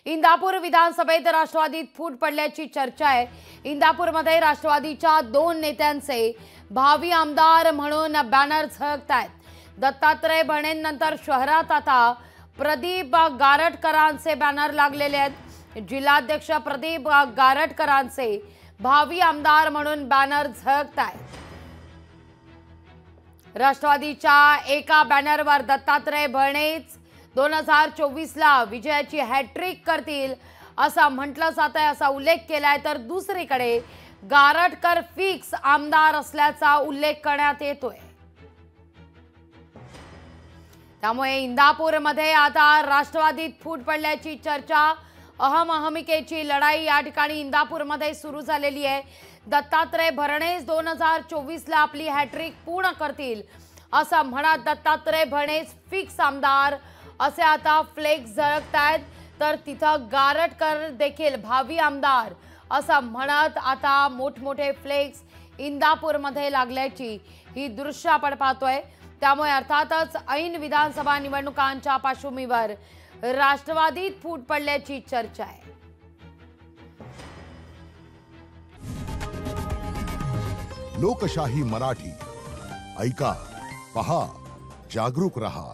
इंदापूर विधानसभेत राष्ट्रवादीत फूट पडल्याची चर्चा आहे। इंदापूरमध्ये राष्ट्रवादीच्या 2 नेत्यांचे भावी आमदार म्हणून बॅनर झळकतायत। दत्तात्रय भरणेंनंतर शहरात आता प्रदीप गारटकरांचे बॅनर लागलेले आहेत। जिल्हाध्यक्ष प्रदीप गारटकरांचे भावी आमदार म्हणून बॅनर झळकतायत। राष्ट्रवादीच्या एका बॅनरवर दत्तात्रय भरणेच 2024 ला विजयाची हॅट्रिक करतील असं म्हटलं जात आहे, असा उल्लेख केलाय। तर दुसरीकडे गारटकर फिक्स आमदार असल्याचा उल्लेख करण्यात येतोय। त्यामुळे इंदापूरमध्ये आता राष्ट्रवादीत फूट पडल्याची चर्चा, अहमअहमिकेची लढाई या ठिकाणी इंदापूरमध्ये सुरू झालेली आहे। दत्तात्रय भरणेच 2024 ला आपली हॅट्रिक पूर्ण करतील असं म्हणत दत्तात्रय भरणेच फिक्स आमदार असे आता फ्लेक्स झळकतायत। तर तिथं गारटकर देखील भावी आमदार असं म्हणत आता मोठमोठे फ्लेक्स इंदापूरमध्ये लागल्याची ही दृश्य आपण पाहतोय। त्यामुळे अर्थातच ऐन विधानसभा निवडणुकांच्या पार्श्वभूमीवर राष्ट्रवादीत फूट पडल्याची चर्चा आहे। लोकशाही मराठी ऐका, पहा, जागरूक रहा।